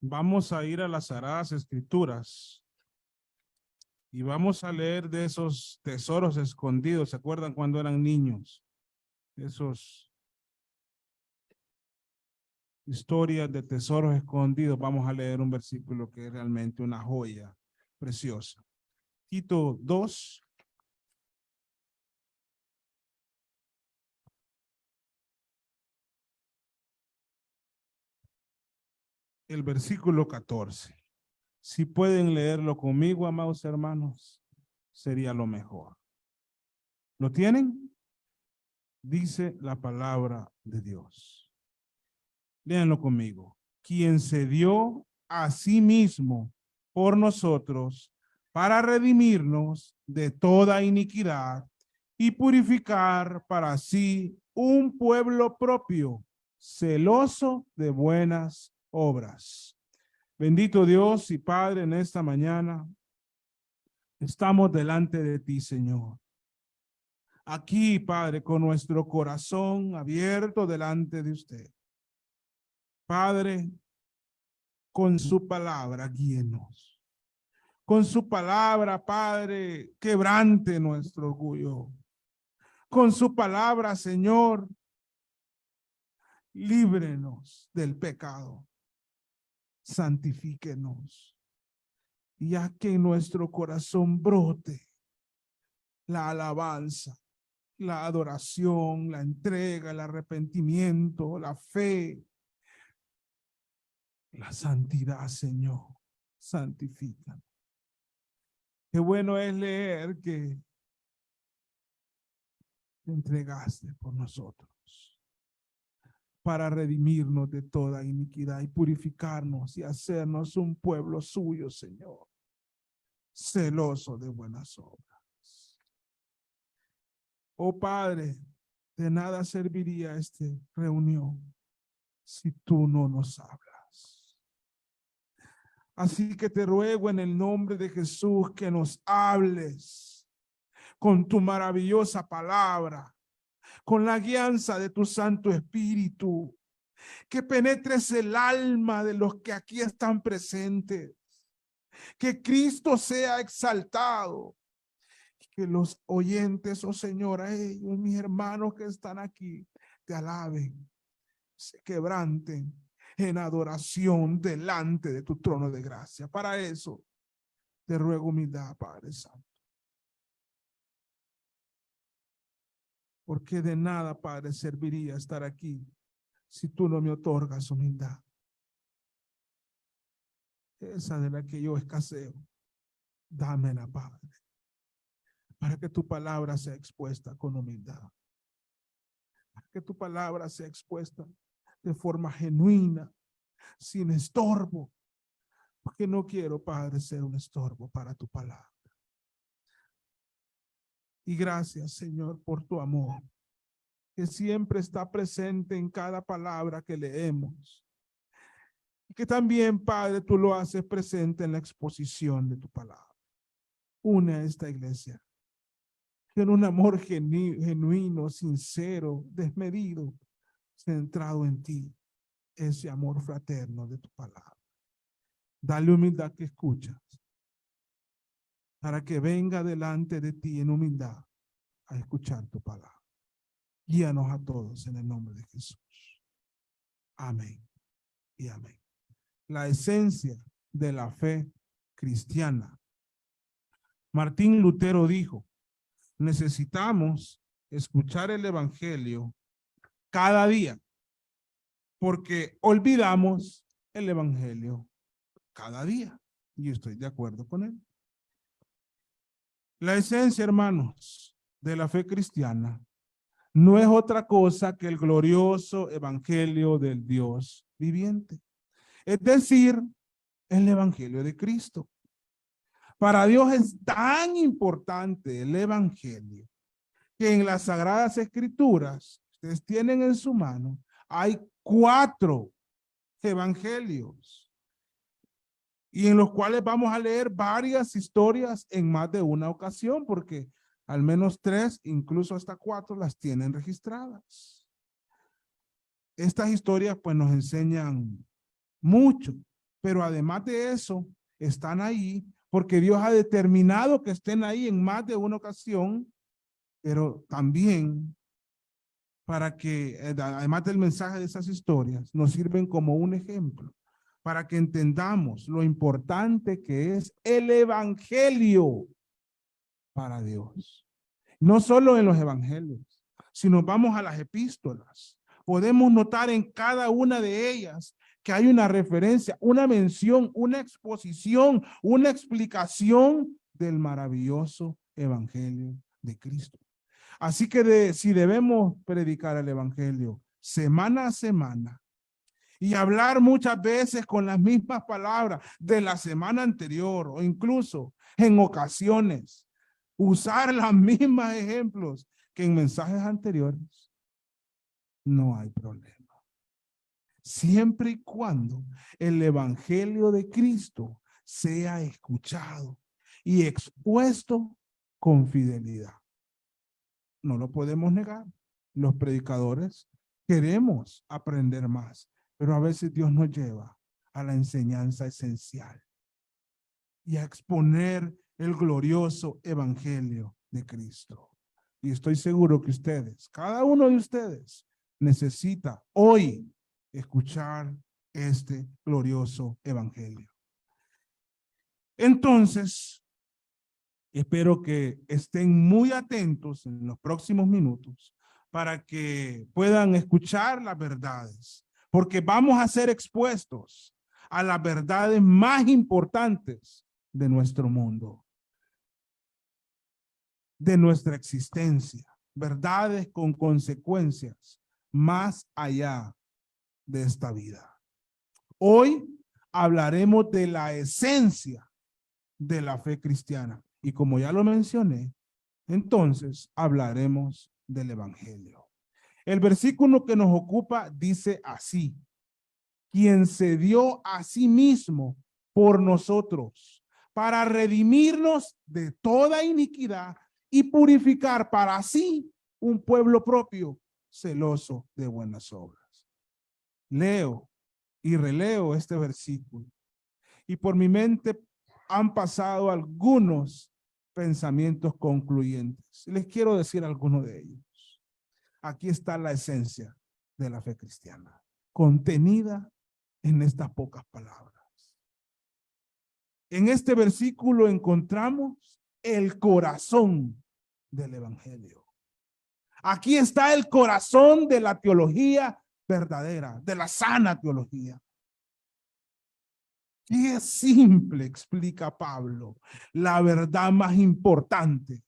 Vamos a ir a las Sagradas Escrituras y vamos a leer de esos tesoros escondidos. ¿Se acuerdan cuando eran niños? Esos historias de tesoros escondidos. Vamos a leer un versículo que es realmente una joya preciosa. Tito 2. El versículo 14. Si pueden leerlo conmigo, amados hermanos, sería lo mejor. ¿Lo tienen? Dice la palabra de Dios. Léanlo conmigo. Quien se dio a sí mismo por nosotros para redimirnos de toda iniquidad y purificar para sí un pueblo propio, celoso de buenas obras. Bendito Dios y Padre, en esta mañana estamos delante de ti, Señor. Aquí, Padre, con nuestro corazón abierto delante de usted. Padre, con su palabra, guíenos. Con su palabra, Padre, quebrante nuestro orgullo. Con su palabra, Señor, líbrenos del pecado. Santifíquenos. Y haz que en nuestro corazón brote la alabanza, la adoración, la entrega, el arrepentimiento, la fe, la santidad, Señor. Santifícanos. Qué bueno es leer que te entregaste por nosotros para redimirnos de toda iniquidad y purificarnos y hacernos un pueblo suyo, Señor, celoso de buenas obras. Oh Padre, de nada serviría esta reunión si tú no nos hablas. Así que te ruego en el nombre de Jesús que nos hables con tu maravillosa palabra, con la guianza de tu Santo Espíritu, que penetres el alma de los que aquí están presentes, que Cristo sea exaltado, que los oyentes, oh Señor, ellos, mis hermanos que están aquí, te alaben, se quebranten en adoración delante de tu trono de gracia. Para eso te ruego humildad, Padre Santo. Porque de nada, Padre, serviría estar aquí si tú no me otorgas humildad. Esa de la que yo escaseo, dámela, Padre, para que tu palabra sea expuesta con humildad. Para que tu palabra sea expuesta de forma genuina, sin estorbo. Porque no quiero, Padre, ser un estorbo para tu palabra. Y gracias, Señor, por tu amor, que siempre está presente en cada palabra que leemos. Y que también, Padre, tú lo haces presente en la exposición de tu palabra. Une a esta iglesia con un amor genuino, sincero, desmedido, centrado en ti, ese amor fraterno de tu palabra. Dale humildad que escuchas, para que venga delante de ti en humildad a escuchar tu palabra. Guíanos a todos en el nombre de Jesús. Amén y amén. La esencia de la fe cristiana. Martín Lutero dijo: necesitamos escuchar el evangelio cada día, porque olvidamos el evangelio cada día. Y estoy de acuerdo con él. La esencia, hermanos, de la fe cristiana no es otra cosa que el glorioso evangelio del Dios viviente. Es decir, el evangelio de Cristo. Para Dios es tan importante el evangelio que en las Sagradas Escrituras, ustedes tienen en su mano, hay 4 evangelios, y en los cuales vamos a leer varias historias en más de una ocasión, porque al menos 3, incluso hasta 4, las tienen registradas. Estas historias pues nos enseñan mucho Pero además de eso, están ahí porque Dios ha determinado que estén ahí en más de una ocasión, pero también para que, además del mensaje de esas historias, nos sirven como un ejemplo para que entendamos lo importante que es el evangelio para Dios. No solo en los evangelios, si nos vamos a las epístolas, podemos notar en cada una de ellas que hay una referencia, una mención, una exposición, una explicación del maravilloso evangelio de Cristo. Así que si debemos predicar el evangelio semana a semana y hablar muchas veces con las mismas palabras de la semana anterior o incluso en ocasiones usar los mismos ejemplos que en mensajes anteriores, no hay problema. Siempre y cuando el evangelio de Cristo sea escuchado y expuesto con fidelidad. No lo podemos negar. Los predicadores queremos aprender más, pero a veces Dios nos lleva a la enseñanza esencial y a exponer el glorioso evangelio de Cristo. Y estoy seguro que ustedes, cada uno de ustedes, necesita hoy escuchar este glorioso evangelio. Entonces, espero que estén muy atentos en los próximos minutos para que puedan escuchar las verdades, porque vamos a ser expuestos a las verdades más importantes de nuestro mundo, de nuestra existencia, verdades con consecuencias más allá de esta vida. Hoy hablaremos de la esencia de la fe cristiana y como ya lo mencioné, entonces hablaremos del evangelio. El versículo que nos ocupa dice así: quien se dio a sí mismo por nosotros para redimirnos de toda iniquidad y purificar para sí un pueblo propio, celoso de buenas obras. Leo y releo este versículo y por mi mente han pasado algunos pensamientos concluyentes. Les quiero decir algunos de ellos. Aquí está la esencia de la fe cristiana, contenida en estas pocas palabras. En este versículo encontramos el corazón del evangelio. Aquí está el corazón de la teología verdadera, de la sana teología. Qué simple, explica Pablo, la verdad más importante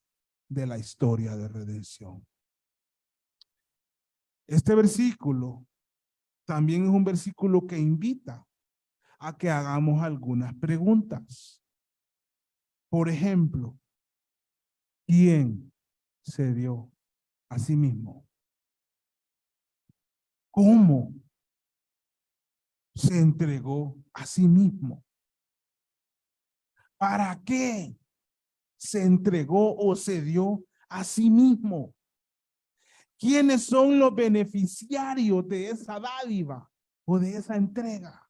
de la historia de redención. Este versículo también es un versículo que invita a que hagamos algunas preguntas. Por ejemplo, ¿quién se dio a sí mismo? ¿Cómo se entregó a sí mismo? ¿Para qué se entregó o se dio a sí mismo? ¿Quiénes son los beneficiarios de esa dádiva o de esa entrega?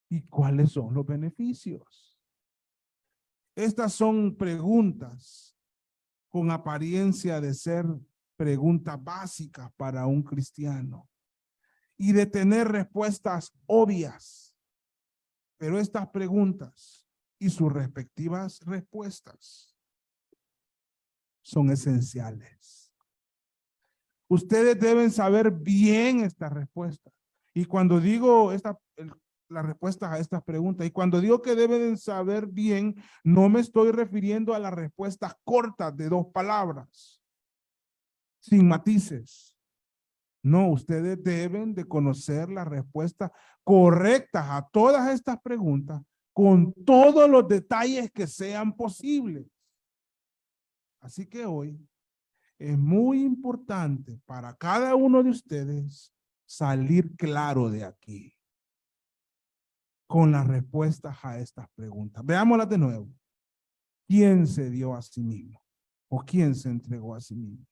¿Y cuáles son los beneficios? Estas son preguntas con apariencia de ser preguntas básicas para un cristiano y de tener respuestas obvias. Pero estas preguntas y sus respectivas respuestas son esenciales. Ustedes deben saber bien estas respuestas. Y cuando digo las respuestas a estas preguntas, y cuando digo que deben saber bien, no me estoy refiriendo a las respuestas cortas de 2 palabras, sin matices. No, ustedes deben de conocer las respuestas correctas a todas estas preguntas con todos los detalles que sean posibles. Así que hoy es muy importante para cada uno de ustedes salir claro de aquí con las respuestas a estas preguntas. Veámoslas de nuevo. ¿Quién se dio a sí mismo? ¿O quién se entregó a sí mismo?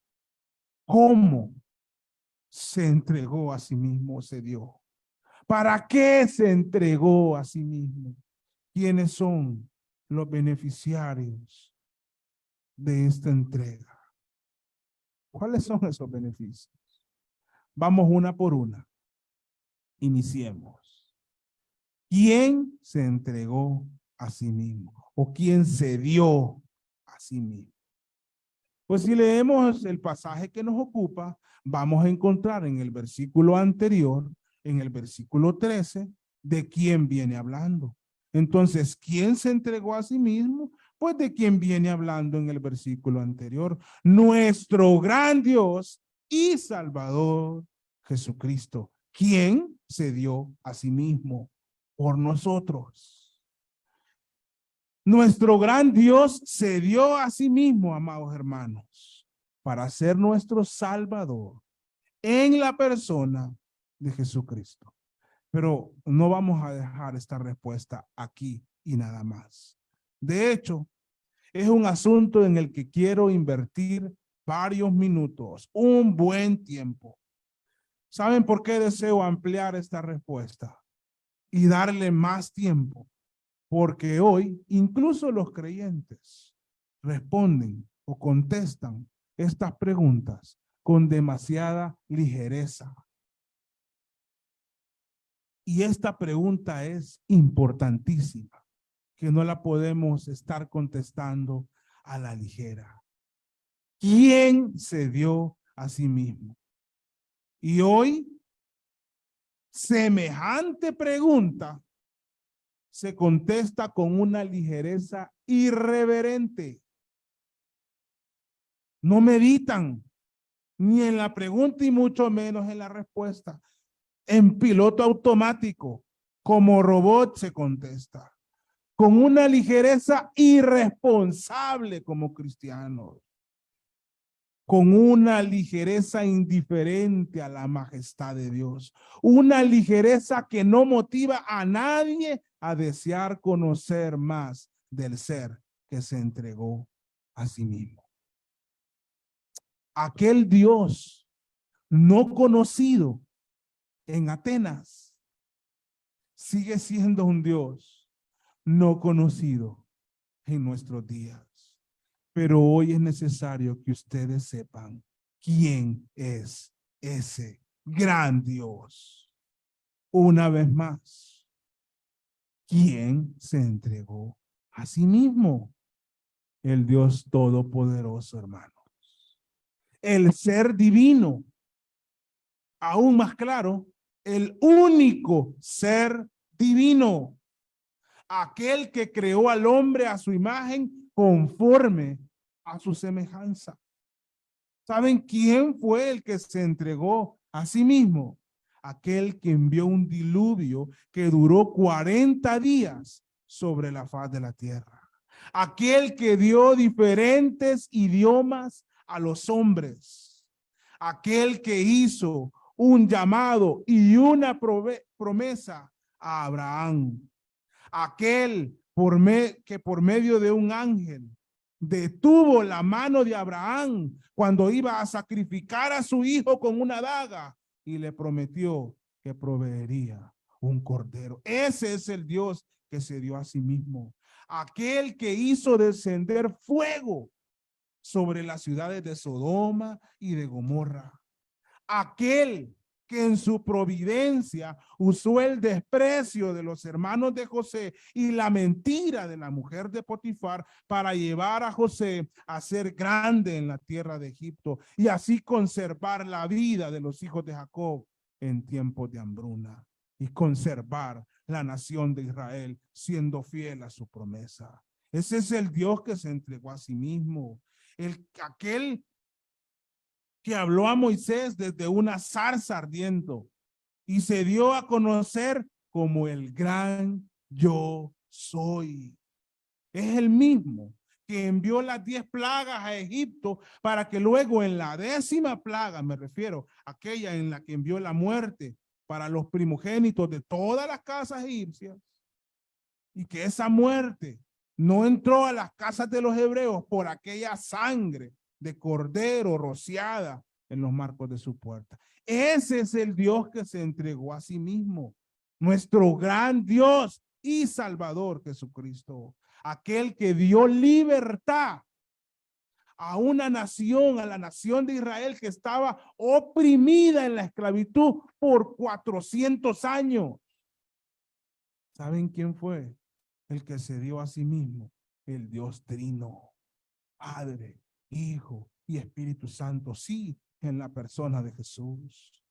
¿Cómo se entregó a sí mismo o se dio? ¿Para qué se entregó a sí mismo? ¿Quiénes son los beneficiarios de esta entrega? ¿Cuáles son esos beneficios? Vamos una por una. Iniciemos. ¿Quién se entregó a sí mismo? ¿O quién se dio a sí mismo? Pues si leemos el pasaje que nos ocupa, vamos a encontrar en el versículo anterior, en el versículo 13, de quién viene hablando. Entonces, ¿quién se entregó a sí mismo? Pues de quién viene hablando en el versículo anterior. Nuestro gran Dios y Salvador Jesucristo, quien se dio a sí mismo por nosotros. Nuestro gran Dios se dio a sí mismo, amados hermanos, para ser nuestro Salvador en la persona de Jesucristo. Pero no vamos a dejar esta respuesta aquí y nada más. De hecho, es un asunto en el que quiero invertir varios minutos, un buen tiempo. ¿Saben por qué deseo ampliar esta respuesta y darle más tiempo? Porque hoy incluso los creyentes responden o contestan estas preguntas con demasiada ligereza. Y esta pregunta es importantísima, que no la podemos estar contestando a la ligera. ¿Quién se dio a sí mismo? Y hoy, semejante pregunta se contesta con una ligereza irreverente. No meditan ni en la pregunta y mucho menos en la respuesta. En piloto automático, como robot se contesta, con una ligereza irresponsable como cristianos, con una ligereza indiferente a la majestad de Dios, una ligereza que no motiva a nadie a desear conocer más del ser que se entregó a sí mismo. Aquel Dios no conocido en Atenas sigue siendo un Dios no conocido en nuestros días. Pero hoy es necesario que ustedes sepan quién es ese gran Dios. Una vez más, ¿quién se entregó a sí mismo? El Dios Todopoderoso, hermanos. El ser divino. Aún más claro, el único ser divino. Aquel que creó al hombre a su imagen conforme a su semejanza. ¿Saben quién fue el que se entregó a sí mismo? Aquel que envió un diluvio que duró 40 días sobre la faz de la tierra. Aquel que dio diferentes idiomas a los hombres. Aquel que hizo un llamado y una promesa a Abraham. Aquel que por medio de un ángel detuvo la mano de Abraham cuando iba a sacrificar a su hijo con una daga y le prometió que proveería un cordero. Ese es el Dios que se dio a sí mismo. Aquel que hizo descender fuego sobre las ciudades de Sodoma y de Gomorra. Aquel que en su providencia usó el desprecio de los hermanos de José y la mentira de la mujer de Potifar para llevar a José a ser grande en la tierra de Egipto y así conservar la vida de los hijos de Jacob en tiempos de hambruna y conservar la nación de Israel siendo fiel a su promesa. Ese es el Dios que se entregó a sí mismo. Aquel que habló a Moisés desde una zarza ardiendo y se dio a conocer como el gran yo soy. Es el mismo que envió las 10 plagas a Egipto para que luego en la 10ª plaga, me refiero a aquella en la que envió la muerte para los primogénitos de todas las casas egipcias, y que esa muerte no entró a las casas de los hebreos por aquella sangre de cordero rociada en los marcos de su puerta. Ese es el Dios que se entregó a sí mismo. nuestro gran Dios y Salvador Jesucristo, aquel que dio libertad a una nación, a la nación de Israel que estaba oprimida en la esclavitud por 400 años. ¿Saben quién fue? El que se dio a sí mismo, el Dios Trino, Padre, Hijo y Espíritu Santo, sí, en la persona de Jesús.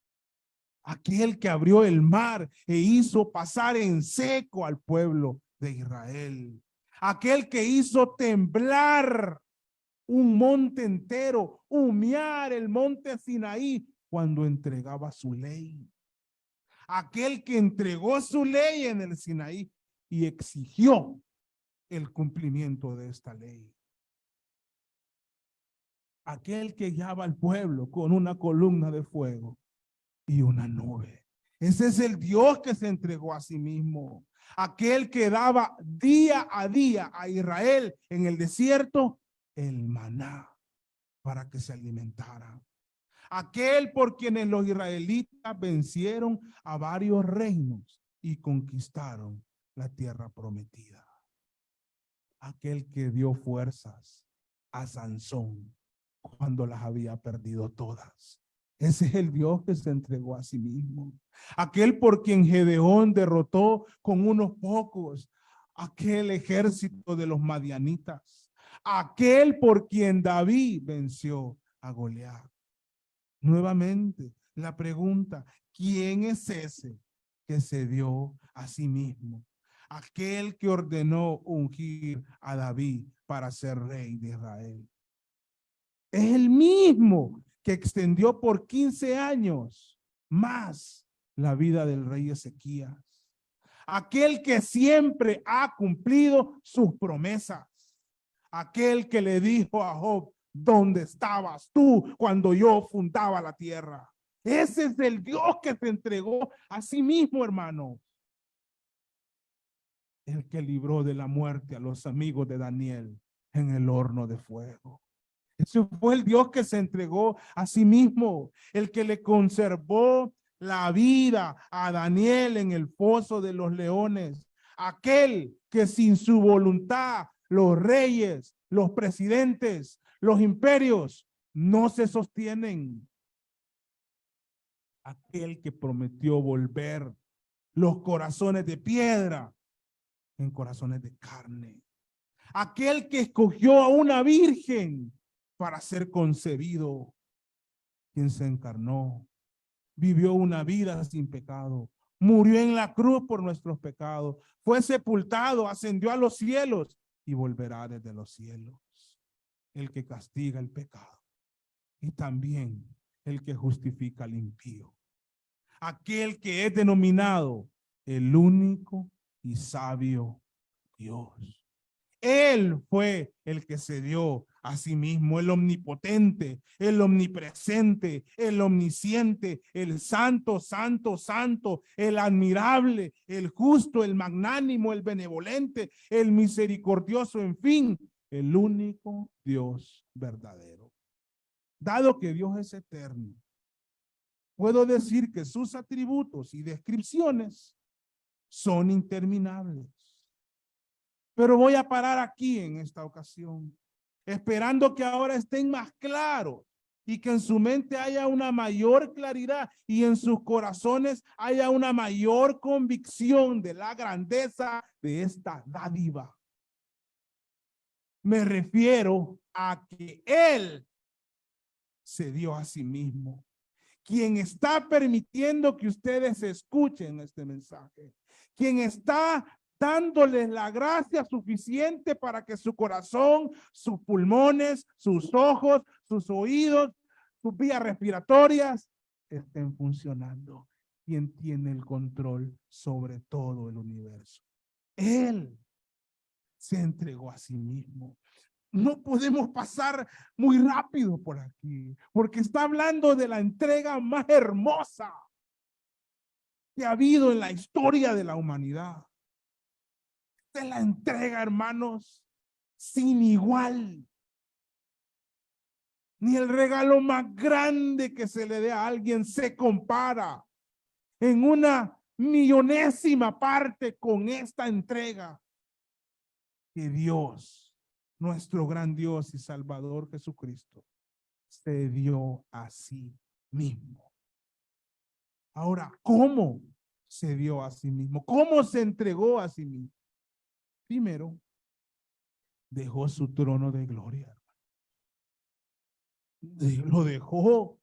Aquel que abrió el mar e hizo pasar en seco al pueblo de Israel. Aquel que hizo temblar un monte entero, humear el monte Sinaí cuando entregaba su ley. Aquel que entregó su ley en el Sinaí y exigió el cumplimiento de esta ley. Aquel que guiaba al pueblo con una columna de fuego y una nube. Ese es el Dios que se entregó a sí mismo. Aquel que daba día a día a Israel en el desierto el maná para que se alimentara. Aquel por quienes los israelitas vencieron a varios reinos y conquistaron la tierra prometida. Aquel que dio fuerzas a Sansón cuando las había perdido todas. Ese es el Dios que se entregó a sí mismo. Aquel por quien Gedeón derrotó con unos pocos aquel ejército de los madianitas. Aquel por quien David venció a Goliat. Nuevamente, la pregunta, ¿quién es ese que se dio a sí mismo? Aquel que ordenó ungir a David para ser rey de Israel. Es el mismo que extendió por 15 años más la vida del rey Ezequías. Aquel que siempre ha cumplido sus promesas. Aquel que le dijo a Job, ¿dónde estabas tú cuando yo fundaba la tierra? Ese es el Dios que se entregó a sí mismo, hermano. El que libró de la muerte a los amigos de Daniel en el horno de fuego. Ese fue el Dios que se entregó a sí mismo, el que le conservó la vida a Daniel en el foso de los leones, aquel que sin su voluntad los reyes, los presidentes, los imperios no se sostienen. Aquel que prometió volver los corazones de piedra en corazones de carne. Aquel que escogió a una virgen para ser concebido, quien se encarnó, vivió una vida sin pecado, murió en la cruz por nuestros pecados, fue sepultado, ascendió a los cielos y volverá desde los cielos. El que castiga el pecado y también el que justifica al impío. Aquel que es denominado el único y sabio Dios. Él fue el que se dio a sí mismo, el omnipotente, el omnipresente, el omnisciente, el santo, santo, santo, el admirable, el justo, el magnánimo, el benevolente, el misericordioso, en fin, el único Dios verdadero. Dado que Dios es eterno, puedo decir que sus atributos y descripciones son interminables. Pero voy a parar aquí en esta ocasión, esperando que ahora estén más claros y que en su mente haya una mayor claridad y en sus corazones haya una mayor convicción de la grandeza de esta dádiva. Me refiero a que Él se dio a sí mismo, quien está permitiendo que ustedes escuchen este mensaje, quien está dándoles la gracia suficiente para que su corazón, sus pulmones, sus ojos, sus oídos, sus vías respiratorias estén funcionando. Quien tiene el control sobre todo el universo. Él se entregó a sí mismo. No podemos pasar muy rápido por aquí, porque está hablando de la entrega más hermosa que ha habido en la historia de la humanidad. De la entrega, hermanos, sin igual. Ni el regalo más grande que se le dé a alguien se compara en una millonésima parte con esta entrega que Dios, nuestro gran Dios y Salvador Jesucristo, se dio a sí mismo. Ahora, ¿cómo se dio a sí mismo? ¿Cómo se entregó a sí mismo? Primero, dejó su trono de gloria. Lo dejó.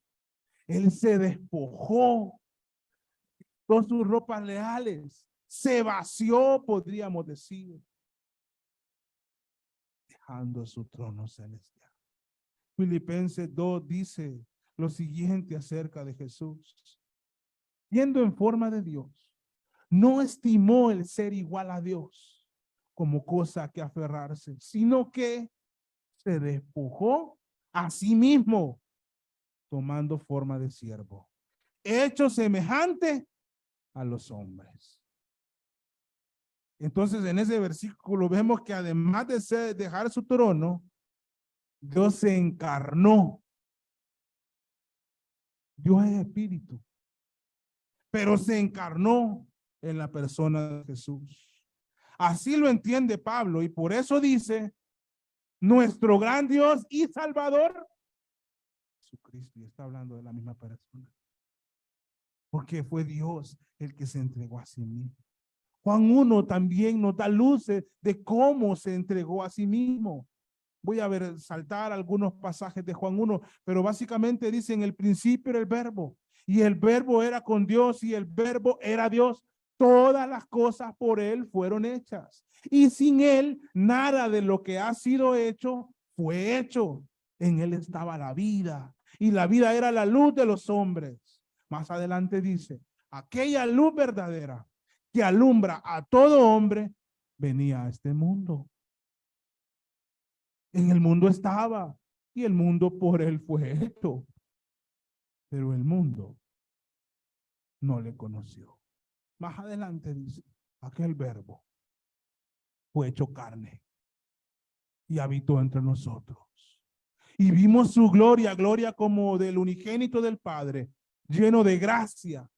Él se despojó con sus ropas leales. Se vació, podríamos decir, dejando su trono celestial. Filipenses 2 dice lo siguiente acerca de Jesús. Siendo en forma de Dios, no estimó el ser igual a Dios como cosa que aferrarse, sino que se despojó a sí mismo, tomando forma de siervo, hecho semejante a los hombres. Entonces, en ese versículo vemos que además de dejar su trono, Dios se encarnó. Dios es espíritu, pero se encarnó en la persona de Jesús. Así lo entiende Pablo y por eso dice, nuestro gran Dios y Salvador, Jesucristo, y está hablando de la misma persona. Porque fue Dios el que se entregó a sí mismo. Juan 1 también nos da luces de cómo se entregó a sí mismo. Voy a saltar algunos pasajes de Juan 1, pero básicamente dice, en el principio era el verbo, y el verbo era con Dios, y el verbo era Dios. Todas las cosas por él fueron hechas, y sin él nada de lo que ha sido hecho fue hecho. En él estaba la vida, y la vida era la luz de los hombres. Más adelante dice, aquella luz verdadera que alumbra a todo hombre venía a este mundo. En el mundo estaba y el mundo por él fue hecho, pero el mundo no le conoció. Más adelante dice, aquel verbo fue hecho carne y habitó entre nosotros. Y vimos su gloria, gloria como del unigénito del Padre, lleno de gracia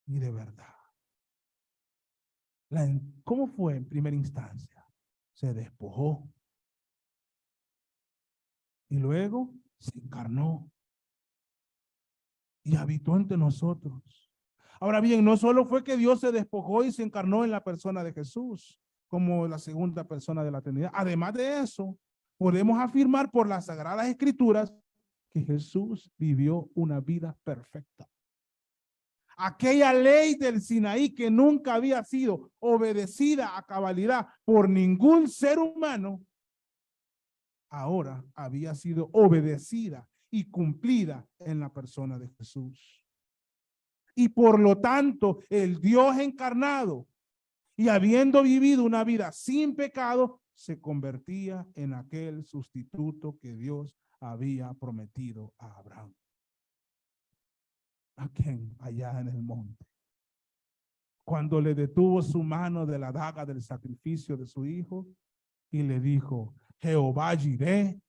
y de verdad. ¿Cómo fue en primera instancia? Se despojó y luego se encarnó y habitó entre nosotros. Ahora bien, no solo fue que Dios se despojó y se encarnó en la persona de Jesús, como la segunda persona de la Trinidad. Además de eso, podemos afirmar por las Sagradas Escrituras que Jesús vivió una vida perfecta. Aquella ley del Sinaí que nunca había sido obedecida a cabalidad por ningún ser humano, ahora había sido obedecida y cumplida en la persona de Jesús. Y por lo tanto, el Dios encarnado y habiendo vivido una vida sin pecado, se convertía en aquel sustituto que Dios había prometido a Abraham. ¿A quién? Allá en el monte. Cuando le detuvo su mano de la daga del sacrificio de su hijo y le dijo, Jehová Jireh,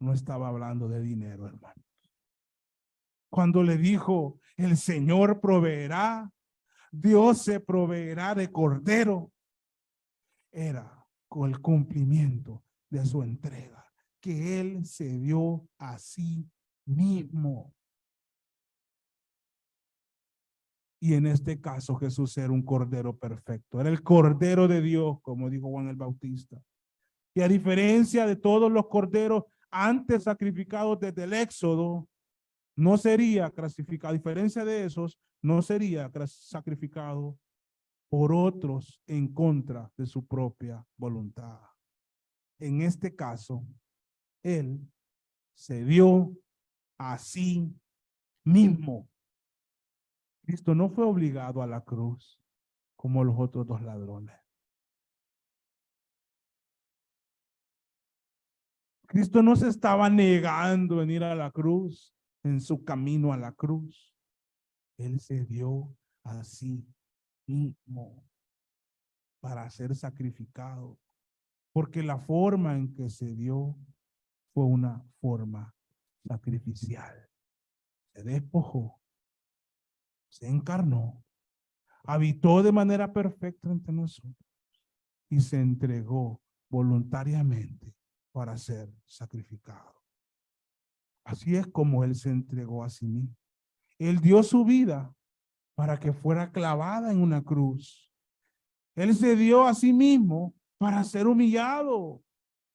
no estaba hablando de dinero, hermano. Cuando le dijo, el Señor proveerá, Dios se proveerá de cordero, era con el cumplimiento de su entrega, que él se dio a sí mismo. Y en este caso Jesús era un cordero perfecto, era el cordero de Dios, como dijo Juan el Bautista. Y a diferencia de todos los corderos antes sacrificados desde el Éxodo, no sería clasificado, a diferencia de esos, no sería sacrificado por otros en contra de su propia voluntad. En este caso, él se dio a sí mismo. Cristo no fue obligado a la cruz como los otros dos ladrones. Cristo no se estaba negando en ir a la cruz, en su camino a la cruz. Él se dio a sí mismo para ser sacrificado, porque la forma en que se dio fue una forma sacrificial. Se despojó, se encarnó, habitó de manera perfecta entre nosotros y se entregó voluntariamente para ser sacrificado. Así es como él se entregó a sí mismo. Él dio su vida para que fuera clavada en una cruz. Él se dio a sí mismo para ser humillado,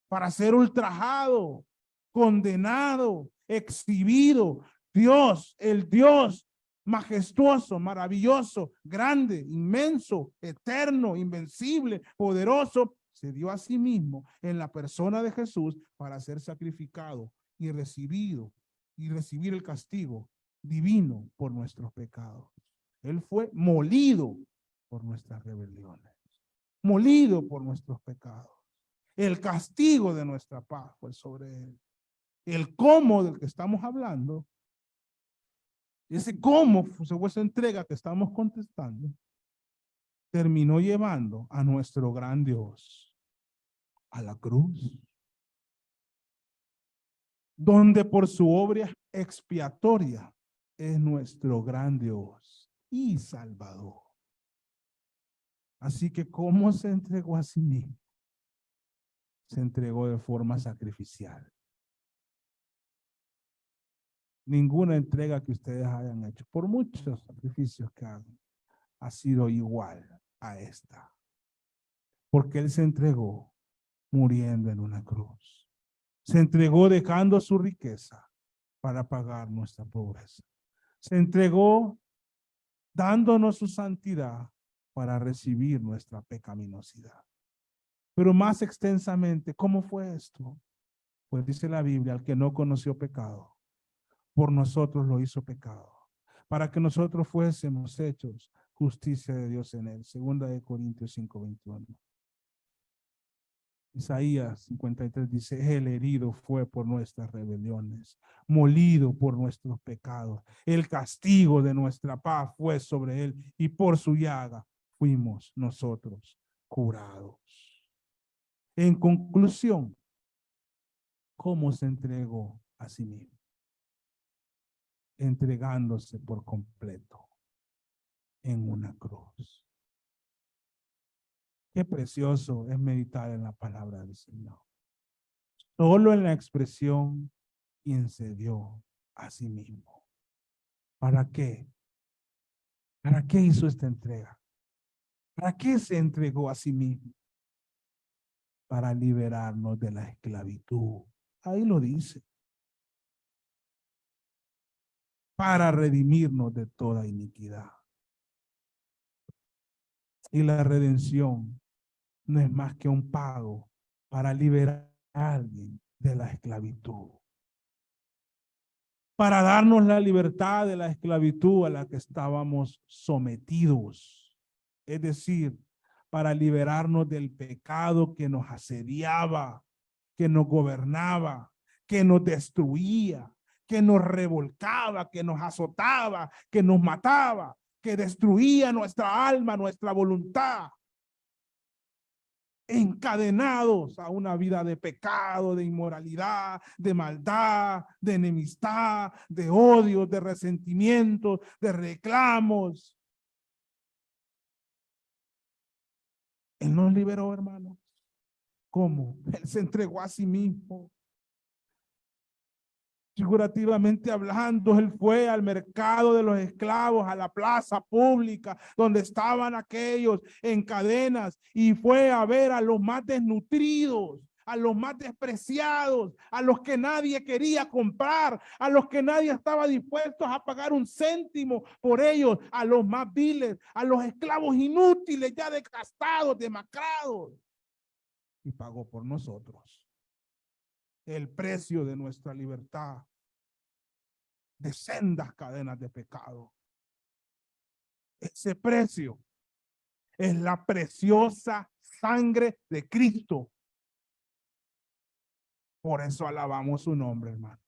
para ser ultrajado, condenado, exhibido. Dios, el Dios majestuoso, maravilloso, grande, inmenso, eterno, invencible, poderoso, se dio a sí mismo en la persona de Jesús para ser sacrificado y recibir el castigo divino por nuestros pecados. Él fue molido por nuestras rebeliones, molido por nuestros pecados. El castigo de nuestra paz fue sobre él. El cómo del que estamos hablando, ese cómo fue esa entrega que estamos contestando, terminó llevando a nuestro gran Dios a la cruz, donde por su obra expiatoria es nuestro gran Dios y Salvador. Así que ¿cómo se entregó a sí mismo? Se entregó de forma sacrificial. Ninguna entrega que ustedes hayan hecho, por muchos sacrificios que hagan, ha sido igual a esta. Porque él se entregó muriendo en una cruz. Se entregó dejando su riqueza para pagar nuestra pobreza. Se entregó dándonos su santidad para recibir nuestra pecaminosidad. Pero más extensamente, ¿cómo fue esto? Pues dice la Biblia, al que no conoció pecado, por nosotros lo hizo pecado, para que nosotros fuésemos hechos justicia de Dios en él. Segunda de Corintios 5:21. Isaías 53 dice, el herido fue por nuestras rebeliones, molido por nuestros pecados. El castigo de nuestra paz fue sobre él y por su llaga fuimos nosotros curados. En conclusión, ¿cómo se entregó a sí mismo? Entregándose por completo en una cruz. Qué precioso es meditar en la palabra del Señor. Solo en la expresión, quien se dio a sí mismo. ¿Para qué? ¿Para qué hizo esta entrega? ¿Para qué se entregó a sí mismo? Para liberarnos de la esclavitud. Ahí lo dice. Para redimirnos de toda iniquidad. Y la redención no es más que un pago para liberar a alguien de la esclavitud. Para darnos la libertad de la esclavitud a la que estábamos sometidos. Es decir, para liberarnos del pecado que nos asediaba, que nos gobernaba, que nos destruía, que nos revolcaba, que nos azotaba, que nos mataba, que destruía nuestra alma, nuestra voluntad. Encadenados a una vida de pecado, de inmoralidad, de maldad, de enemistad, de odio, de resentimientos, de reclamos. Él nos liberó, hermanos. ¿Cómo? Él se entregó a sí mismo. Figurativamente hablando, él fue al mercado de los esclavos, a la plaza pública, donde estaban aquellos en cadenas, y fue a ver a los más desnutridos, a los más despreciados, a los que nadie quería comprar, a los que nadie estaba dispuesto a pagar un céntimo por ellos, a los más viles, a los esclavos inútiles, ya desgastados, demacrados, y pagó por nosotros el precio de nuestra libertad de sendas cadenas de pecado. Ese precio es la preciosa sangre de Cristo. Por eso alabamos su nombre, hermano.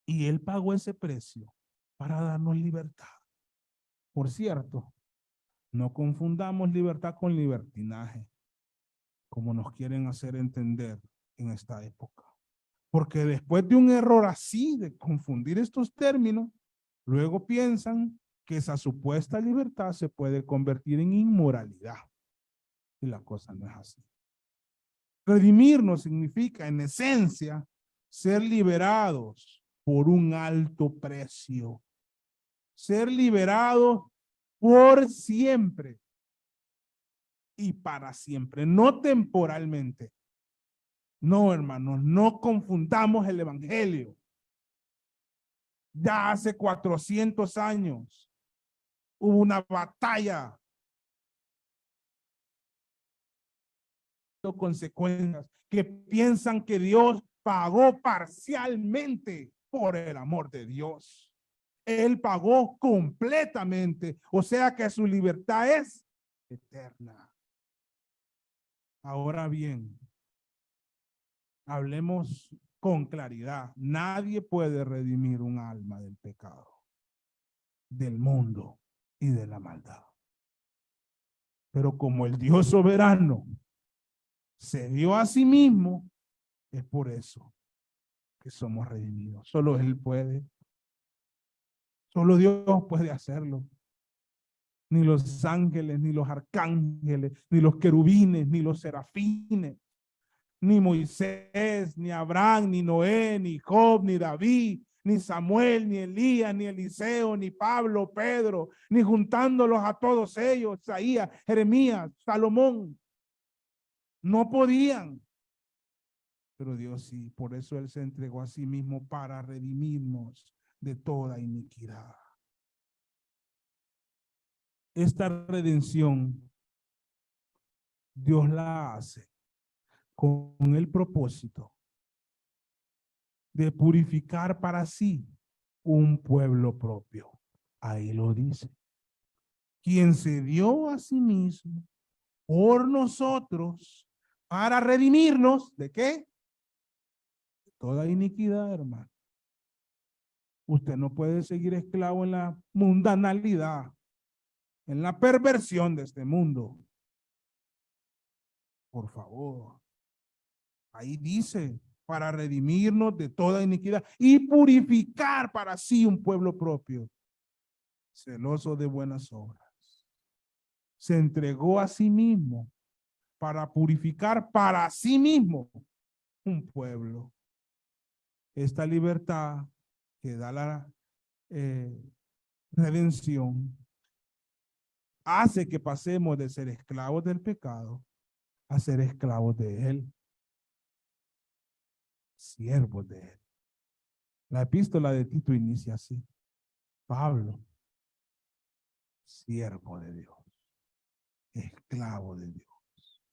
Y él pagó ese precio para darnos libertad. Por cierto, no confundamos libertad con libertinaje, como nos quieren hacer entender en esta época. Porque después de un error así, de confundir estos términos, luego piensan que esa supuesta libertad se puede convertir en inmoralidad. Y la cosa no es así. Redimirnos significa, en esencia, ser liberados por un alto precio. Ser liberados por siempre y para siempre, no temporalmente. No, hermanos, no confundamos el evangelio. Ya hace 400 años hubo una batalla, consecuencias, que piensan que Dios pagó parcialmente por el amor de Dios. Él pagó completamente, o sea que su libertad es eterna. Ahora bien, hablemos con claridad. Nadie puede redimir un alma del pecado, del mundo y de la maldad. Pero como el Dios soberano se dio a sí mismo, es por eso que somos redimidos. Solo Él puede. Solo Dios puede hacerlo. Ni los ángeles, ni los arcángeles, ni los querubines, ni los serafines, ni Moisés, ni Abraham, ni Noé, ni Job, ni David, ni Samuel, ni Elías, ni Eliseo, ni Pablo, Pedro, ni juntándolos a todos ellos, Isaías, Jeremías, Salomón. No podían. Pero Dios sí, por eso Él se entregó a sí mismo para redimirnos de toda iniquidad. Esta redención Dios la hace con el propósito de purificar para sí un pueblo propio. Ahí lo dice. Quien se dio a sí mismo por nosotros para redimirnos, ¿de qué? De toda iniquidad, hermano. Usted no puede seguir esclavo en la mundanalidad, en la perversión de este mundo. Por favor. Ahí dice, para redimirnos de toda iniquidad y purificar para sí un pueblo propio, celoso de buenas obras. Se entregó a sí mismo para purificar para sí mismo un pueblo. Esta libertad que da la redención hace que pasemos de ser esclavos del pecado a ser esclavos de Él, siervos de Él. La epístola de Tito inicia así. Pablo, siervo de Dios, esclavo de Dios.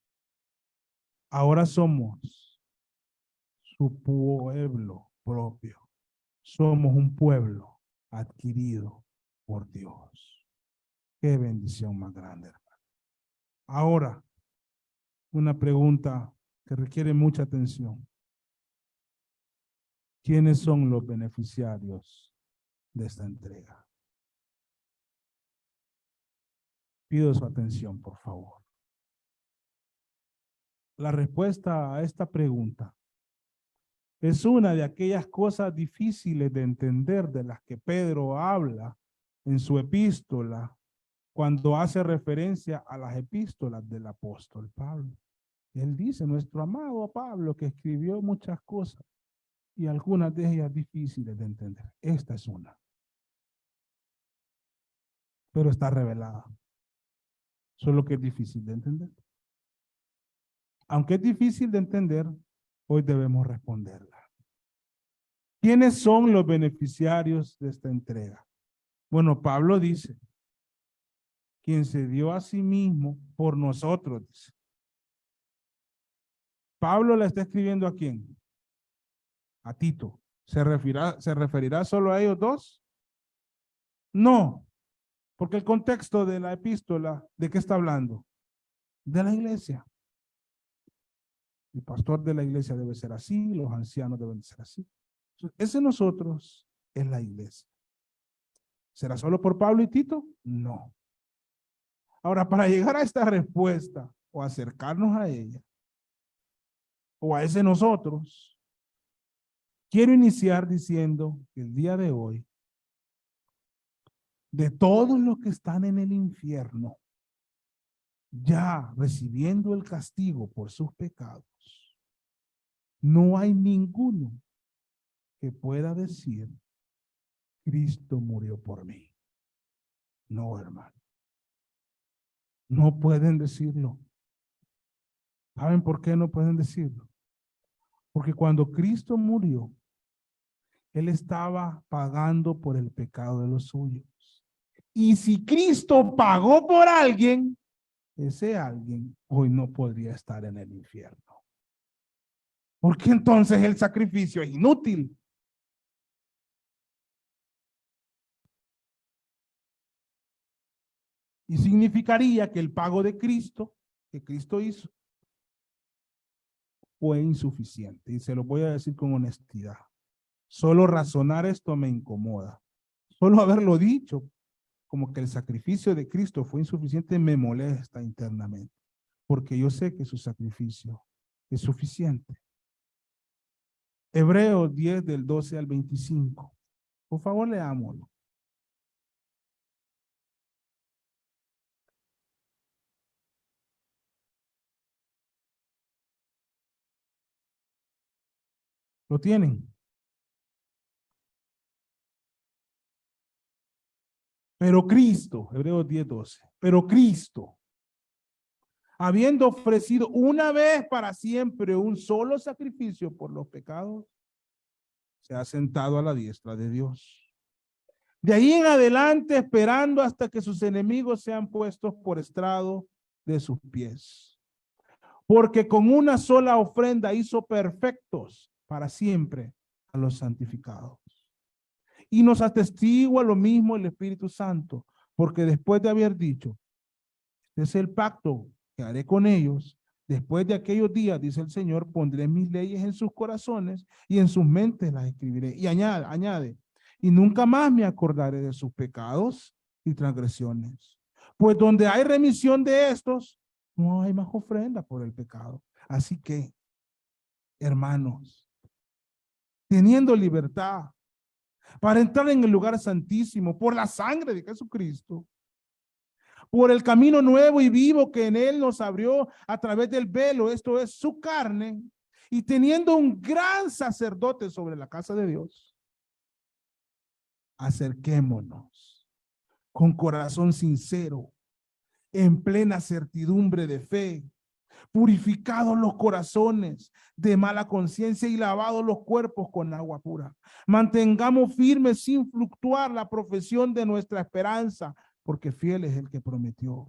Ahora somos su pueblo propio. Somos un pueblo adquirido por Dios. Qué bendición más grande, hermano. Ahora, una pregunta que requiere mucha atención. ¿Quiénes son los beneficiarios de esta entrega? Pido su atención, por favor. La respuesta a esta pregunta es una de aquellas cosas difíciles de entender de las que Pedro habla en su epístola cuando hace referencia a las epístolas del apóstol Pablo. Él dice, nuestro amado Pablo, que escribió muchas cosas y algunas de ellas difíciles de entender. Esta es una. Pero está revelada. Solo que es difícil de entender. Aunque es difícil de entender, hoy debemos responderla. ¿Quiénes son los beneficiarios de esta entrega? Bueno, Pablo dice, quien se dio a sí mismo por nosotros, dice. Pablo le está escribiendo ¿a quién? A Tito. ¿Se referirá solo a ellos dos? No, porque el contexto de la epístola, ¿de qué está hablando? De la iglesia. El pastor de la iglesia debe ser así, los ancianos deben ser así. Ese nosotros es la iglesia. ¿Será solo por Pablo y Tito? No. Ahora, para llegar a esta respuesta o acercarnos a ella, o a ese nosotros, quiero iniciar diciendo que el día de hoy de todos los que están en el infierno, ya recibiendo el castigo por sus pecados, no hay ninguno que pueda decir, Cristo murió por mí. No, hermano. No pueden decirlo. ¿Saben por qué no pueden decirlo? Porque cuando Cristo murió, Él estaba pagando por el pecado de los suyos. Y si Cristo pagó por alguien, ese alguien hoy no podría estar en el infierno. Porque entonces el sacrificio es inútil. Y significaría que el pago de Cristo, que Cristo hizo, fue insuficiente. Y se lo voy a decir con honestidad. Solo razonar esto me incomoda. Solo haberlo dicho, como que el sacrificio de Cristo fue insuficiente, me molesta internamente. Porque yo sé que su sacrificio es suficiente. Hebreos 10 del 12 al 25. Por favor, leámoslo. ¿Lo tienen? Pero Cristo, Hebreos 10, 12. Pero Cristo, habiendo ofrecido una vez para siempre un solo sacrificio por los pecados, se ha sentado a la diestra de Dios. De ahí en adelante, esperando hasta que sus enemigos sean puestos por estrado de sus pies. Porque con una sola ofrenda hizo perfectos para siempre a los santificados. Y nos atestigua lo mismo el Espíritu Santo, porque después de haber dicho, este es el pacto que haré con ellos, después de aquellos días, dice el Señor, pondré mis leyes en sus corazones y en sus mentes las escribiré. Y añade, y nunca más me acordaré de sus pecados y transgresiones. Pues donde hay remisión de estos, no hay más ofrenda por el pecado. Así que, hermanos, teniendo libertad para entrar en el lugar santísimo por la sangre de Jesucristo, por el camino nuevo y vivo que en él nos abrió a través del velo, esto es su carne, y teniendo un gran sacerdote sobre la casa de Dios, acerquémonos con corazón sincero, en plena certidumbre de fe, purificados los corazones de mala conciencia y lavados los cuerpos con agua pura. Mantengamos firmes sin fluctuar la profesión de nuestra esperanza, porque fiel es el que prometió.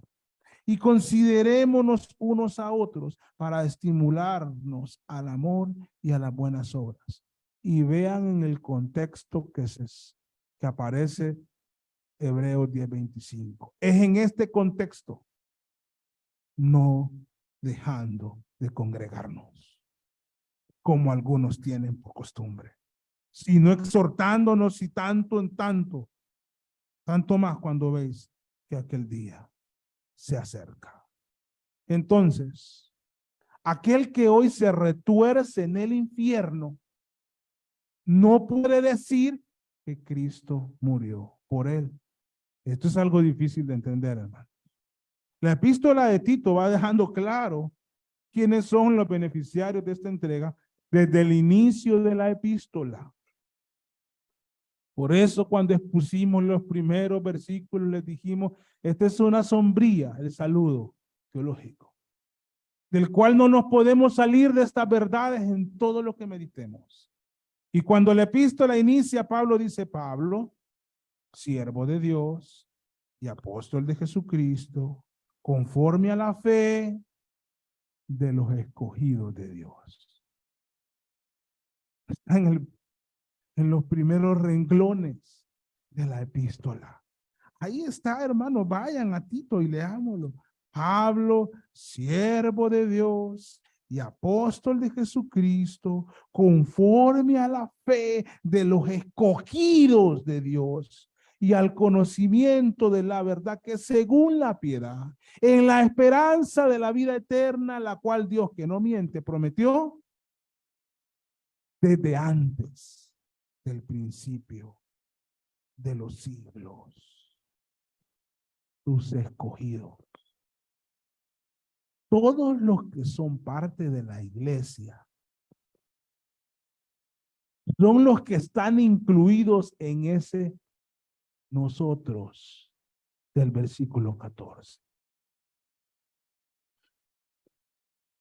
Y considerémonos unos a otros para estimularnos al amor y a las buenas obras. Y vean en el contexto que aparece Hebreos 10:25. Es en este contexto, no dejando de congregarnos, como algunos tienen por costumbre, sino exhortándonos y tanto en tanto, tanto más cuando veis que aquel día se acerca. Entonces, aquel que hoy se retuerce en el infierno no puede decir que Cristo murió por él. Esto es algo difícil de entender, hermano. La epístola de Tito va dejando claro quiénes son los beneficiarios de esta entrega desde el inicio de la epístola. Por eso cuando expusimos los primeros versículos les dijimos, esta es una sombría, el saludo teológico, del cual no nos podemos salir de estas verdades en todo lo que meditemos. Y cuando la epístola inicia, Pablo dice, Pablo, siervo de Dios y apóstol de Jesucristo, conforme a la fe de los escogidos de Dios. Está en los primeros renglones de la epístola. Ahí está, hermano, vayan a Tito y leámoslo. Pablo, siervo de Dios y apóstol de Jesucristo, conforme a la fe de los escogidos de Dios y al conocimiento de la verdad que según la piedad, en la esperanza de la vida eterna, la cual Dios, que no miente, prometió desde antes del principio de los siglos. tus escogidos. Todos los que son parte de la iglesia son los que están incluidos en ese nosotros del versículo 14.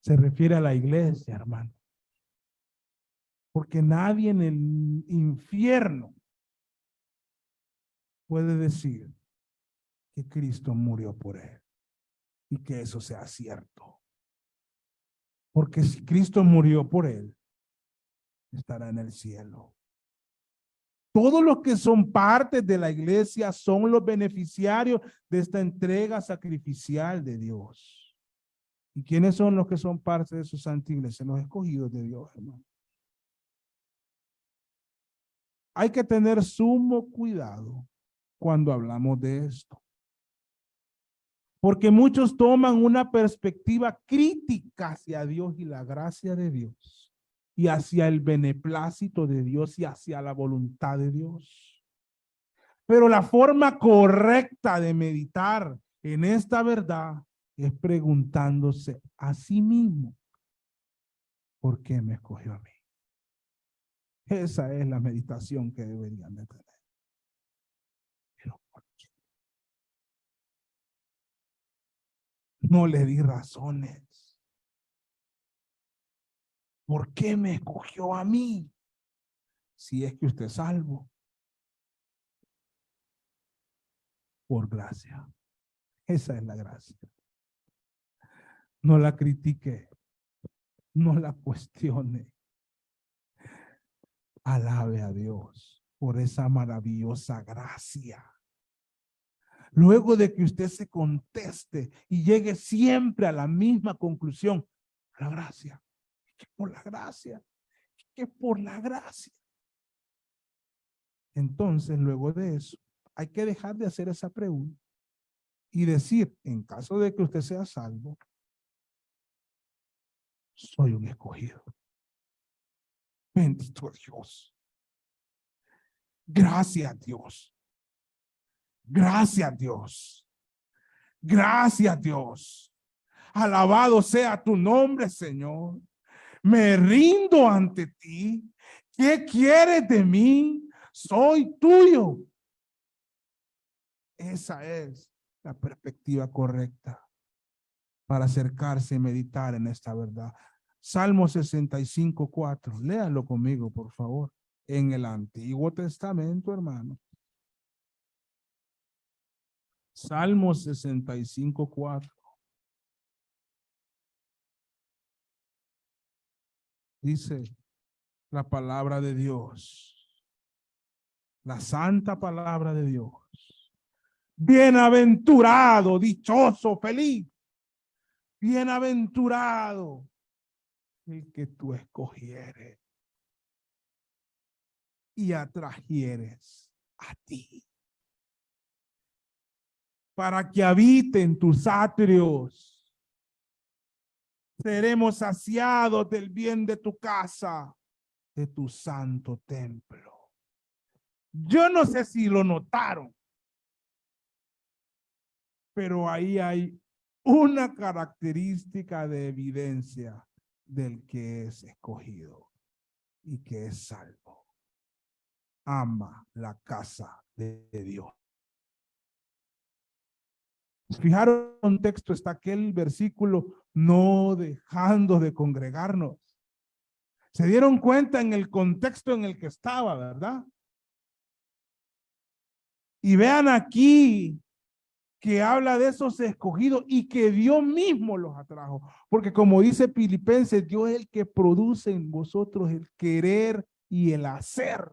Se refiere a la iglesia, hermano. Porque nadie en el infierno puede decir que Cristo murió por él y que eso sea cierto. Porque si Cristo murió por él, estará en el cielo. Todos los que son parte de la iglesia son los beneficiarios de esta entrega sacrificial de Dios. ¿Y quiénes son los que son parte de su santa iglesia? Los escogidos de Dios, hermano. Hay que tener sumo cuidado cuando hablamos de esto. Porque muchos toman una perspectiva crítica hacia Dios y la gracia de Dios, y hacia el beneplácito de Dios y hacia la voluntad de Dios. Pero la forma correcta de meditar en esta verdad es preguntándose a sí mismo, ¿por qué me escogió a mí? Esa es la meditación que deberían de tener. Pero ¿por qué? No le di razones. ¿Por qué me escogió a mí? Si es que usted es salvo. Por gracia. Esa es la gracia. No la critique. No la cuestione. Alabe a Dios por esa maravillosa gracia. Luego de que usted se conteste y llegue siempre a la misma conclusión, la gracia. Que por la gracia. Que por la gracia. Entonces, luego de eso, hay que dejar de hacer esa pregunta y decir, en caso de que usted sea salvo, soy un escogido. Bendito Dios. Gracias, Dios. Gracias, Dios. Gracias, Dios. Alabado sea tu nombre, Señor. Me rindo ante ti. ¿Qué quieres de mí? Soy tuyo. Esa es la perspectiva correcta para acercarse y meditar en esta verdad. Salmo 65:4. Léalo conmigo, por favor. En el Antiguo Testamento, hermano. Salmo 65:4. Dice la palabra de Dios. La santa palabra de Dios. Bienaventurado, dichoso, feliz. Bienaventurado el que tú escogieres y atrajeres a ti, para que habite en tus atrios. Seremos saciados del bien de tu casa, de tu santo templo. Yo no sé si lo notaron, pero ahí hay una característica de evidencia del que es escogido y que es salvo. Ama la casa de Dios. Fijaron, en un texto está aquel versículo, no dejando de congregarnos. Se dieron cuenta en el contexto en el que estaba, ¿verdad? Y vean aquí que habla de esos escogidos y que Dios mismo los atrajo. Porque como dice Filipenses, Dios es el que produce en vosotros el querer y el hacer.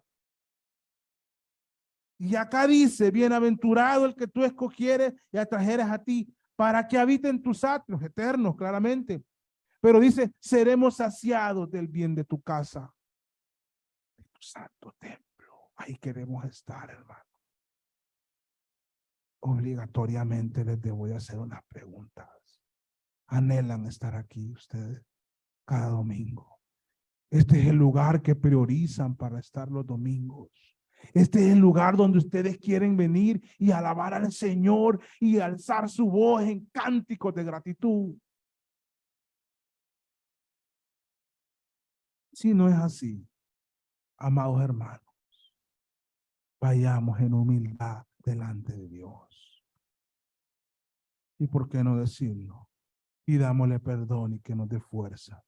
Y acá dice, bienaventurado el que tú escogieres y atrajeres a ti, para que habiten tus atrios eternos, claramente. Pero dice, seremos saciados del bien de tu casa, de tu santo templo. Ahí queremos estar, hermano. Obligatoriamente les voy a hacer unas preguntas. ¿Anhelan estar aquí ustedes cada domingo? Este es el lugar que priorizan para estar los domingos. Este es el lugar donde ustedes quieren venir y alabar al Señor y alzar su voz en cánticos de gratitud. Si no es así, amados hermanos, vayamos en humildad delante de Dios. Y por qué no decirlo, pidámosle perdón y que nos dé fuerza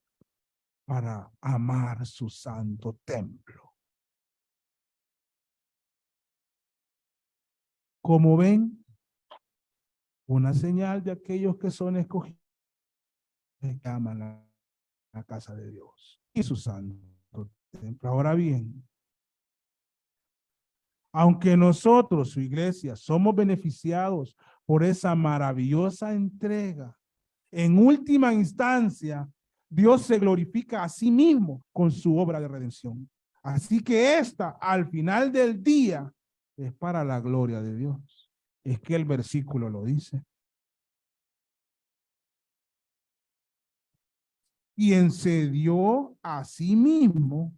para amar su santo templo. Como ven, una señal de aquellos que son escogidos que aman la casa de Dios y su santo templo. Ahora bien, aunque nosotros, su iglesia, somos beneficiados por esa maravillosa entrega, en última instancia, Dios se glorifica a sí mismo con su obra de redención. Así que esta, al final del día, es para la gloria de Dios. Es que el versículo lo dice. Quien se dio a sí mismo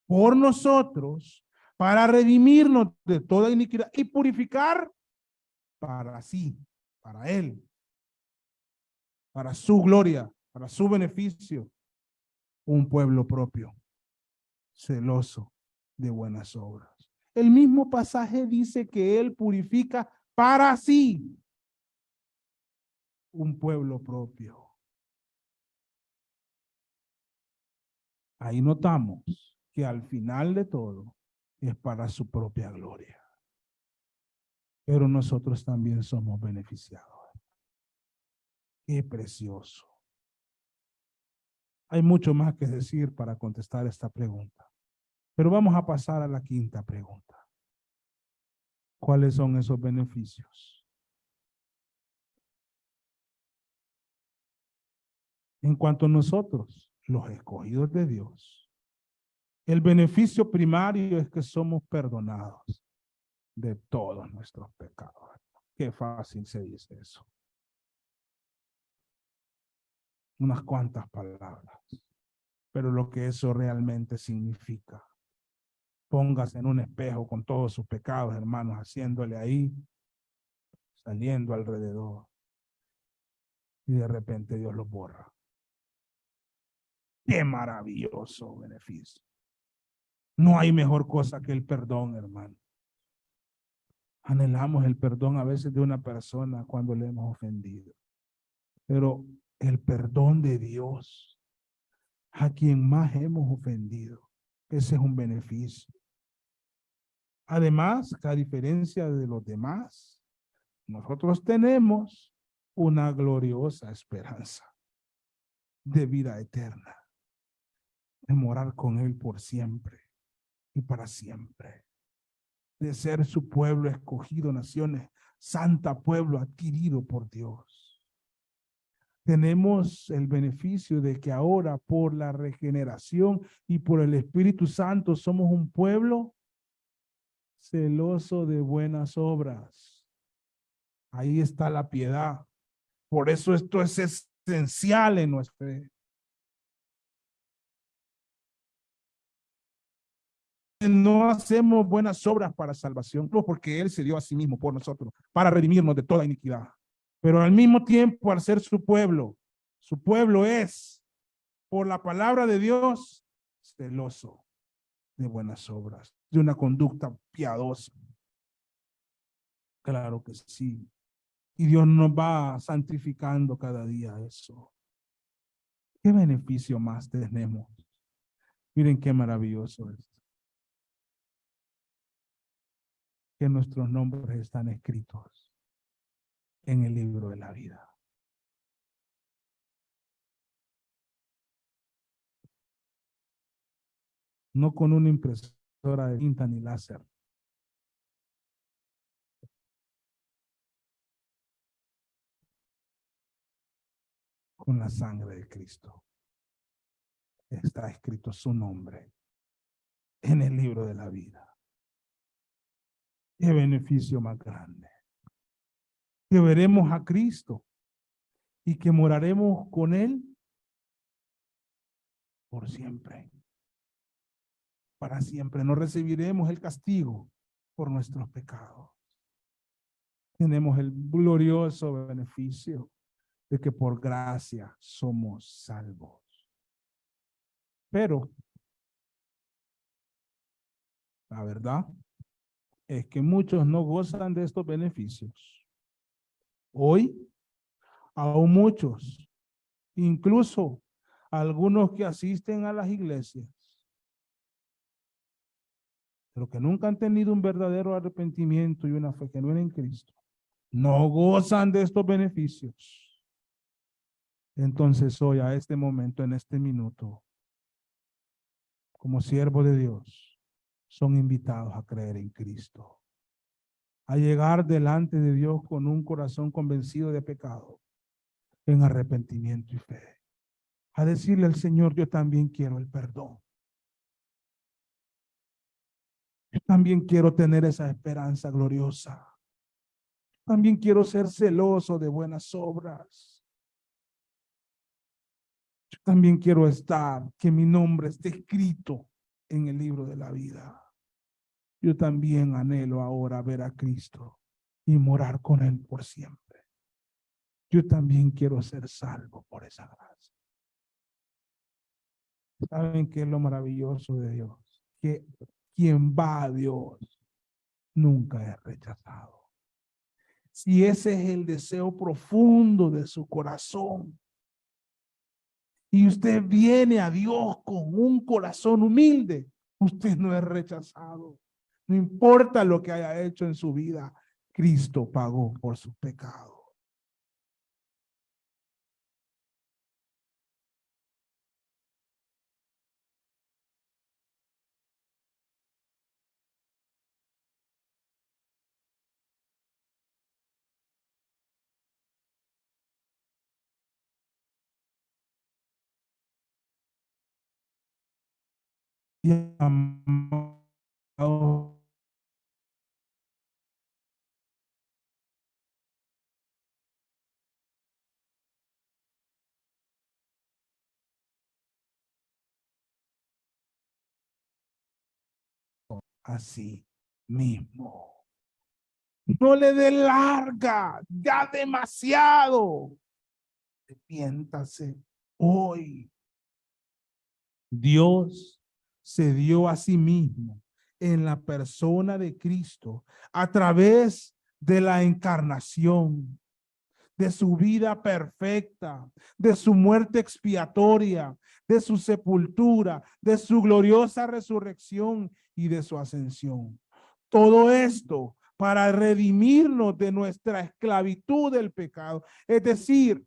por nosotros para redimirnos de toda iniquidad y purificar para sí, para Él, para su gloria, para su beneficio, un pueblo propio, celoso de buenas obras. El mismo pasaje dice que Él purifica para sí un pueblo propio. Ahí notamos que al final de todo es para su propia gloria. Pero nosotros también somos beneficiados. Qué precioso. Hay mucho más que decir para contestar esta pregunta. Pero vamos a pasar a la quinta pregunta. ¿Cuáles son esos beneficios? En cuanto a nosotros, los escogidos de Dios, el beneficio primario es que somos perdonados de todos nuestros pecados. Qué fácil se dice eso. Unas cuantas palabras. Pero lo que eso realmente significa. Póngase en un espejo con todos sus pecados, hermanos, haciéndole ahí, saliendo alrededor. Y de repente Dios los borra. Qué maravilloso beneficio. No hay mejor cosa que el perdón, hermano. Anhelamos el perdón a veces de una persona cuando le hemos ofendido. Pero el perdón de Dios a quien más hemos ofendido, ese es un beneficio. Además, a diferencia de los demás, nosotros tenemos una gloriosa esperanza de vida eterna, de morar con Él por siempre y para siempre, de ser su pueblo escogido, naciones, santa pueblo adquirido por Dios. Tenemos el beneficio de que ahora por la regeneración y por el Espíritu Santo somos un pueblo celoso de buenas obras. Ahí está la piedad. Por eso esto es esencial en nuestra fe. No hacemos buenas obras para salvación, porque Él se dio a sí mismo por nosotros, para redimirnos de toda iniquidad. Pero al mismo tiempo, al ser su pueblo es, por la palabra de Dios, celoso de buenas obras, de una conducta piadosa. Claro que sí. Y Dios nos va santificando cada día eso. ¿Qué beneficio más tenemos? Miren qué maravilloso es. Que nuestros nombres están escritos en el libro de la vida. No con una impresora de tinta ni láser. Con la sangre de Cristo. Está escrito su nombre en el libro de la vida. Qué beneficio más grande. Que veremos a Cristo y que moraremos con Él por siempre. para siempre. No recibiremos el castigo por nuestros pecados. Tenemos el glorioso beneficio de que por gracia somos salvos. Pero la verdad es que muchos no gozan de estos beneficios. Hoy, aún muchos, incluso algunos que asisten a las iglesias, pero que nunca han tenido un verdadero arrepentimiento y una fe genuina en Cristo, no gozan de estos beneficios. Entonces hoy, a este momento, en este minuto, como siervo de Dios, son invitados a creer en Cristo, a llegar delante de Dios con un corazón convencido de pecado, en arrepentimiento y fe, a decirle al Señor: yo también quiero el perdón. Yo también quiero tener esa esperanza gloriosa. También quiero ser celoso de buenas obras. Yo también quiero que mi nombre esté escrito en el libro de la vida. Yo también anhelo ahora ver a Cristo y morar con Él por siempre. Yo también quiero ser salvo por esa gracia. ¿Saben qué es lo maravilloso de Dios? Que quien va a Dios nunca es rechazado. Si ese es el deseo profundo de su corazón y usted viene a Dios con un corazón humilde, usted no es rechazado. No importa lo que haya hecho en su vida, Cristo pagó por sus pecados. Y amado, así mismo. No le dé larga, ya demasiado. Arrepiéntase hoy. Dios se dio a sí mismo en la persona de Cristo a través de la encarnación, de su vida perfecta, de su muerte expiatoria, de su sepultura, de su gloriosa resurrección y de su ascensión. Todo esto para redimirnos de nuestra esclavitud del pecado, es decir,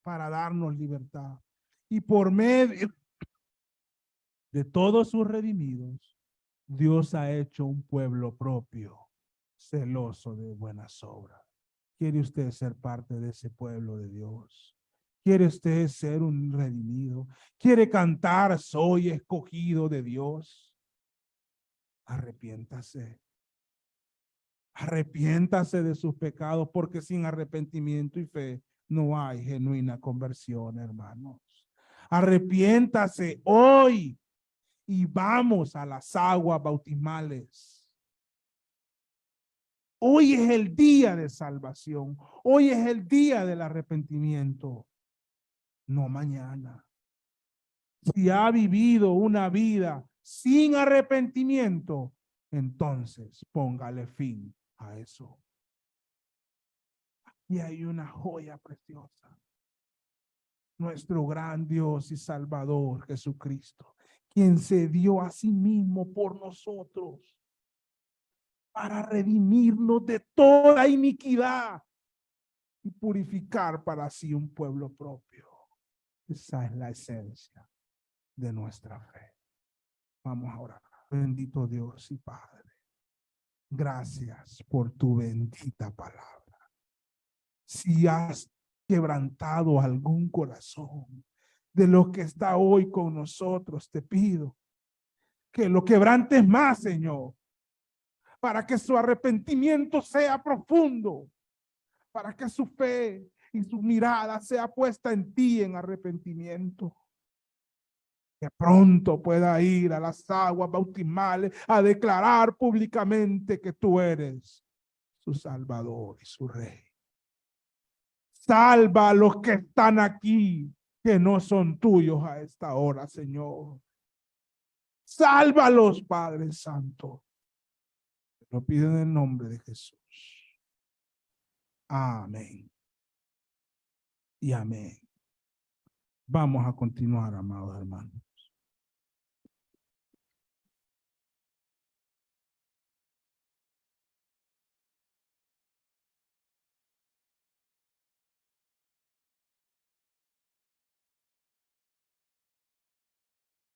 para darnos libertad. Y por medio de todos sus redimidos, Dios ha hecho un pueblo propio, celoso de buenas obras. ¿Quiere usted ser parte de ese pueblo de Dios? ¿Quiere usted ser un redimido? ¿Quiere cantar: soy escogido de Dios? Arrepiéntase. Arrepiéntase de sus pecados, porque sin arrepentimiento y fe no hay genuina conversión, hermanos. Arrepiéntase hoy y vamos a las aguas bautismales. Hoy es el día de salvación. Hoy es el día del arrepentimiento, no mañana. Si ha vivido una vida sin arrepentimiento, entonces póngale fin a eso. Y hay una joya preciosa. Nuestro gran Dios y Salvador Jesucristo, quien se dio a sí mismo por nosotros para redimirnos de toda iniquidad y purificar para sí un pueblo propio. Esa es la esencia de nuestra fe. Vamos a orar. Bendito Dios y Padre, gracias por tu bendita palabra. Si has quebrantado algún corazón de lo que está hoy con nosotros, te pido que lo quebrantes más, Señor, para que su arrepentimiento sea profundo, para que su fe y su mirada sea puesta en ti en arrepentimiento. que pronto pueda ir a las aguas bautismales a declarar públicamente que tú eres su Salvador y su Rey. Salva a los que están aquí, que no son tuyos a esta hora, Señor. Sálvalos, Padre Santo. Lo pido en el nombre de Jesús. Amén. Y amén. Vamos a continuar, amados hermanos.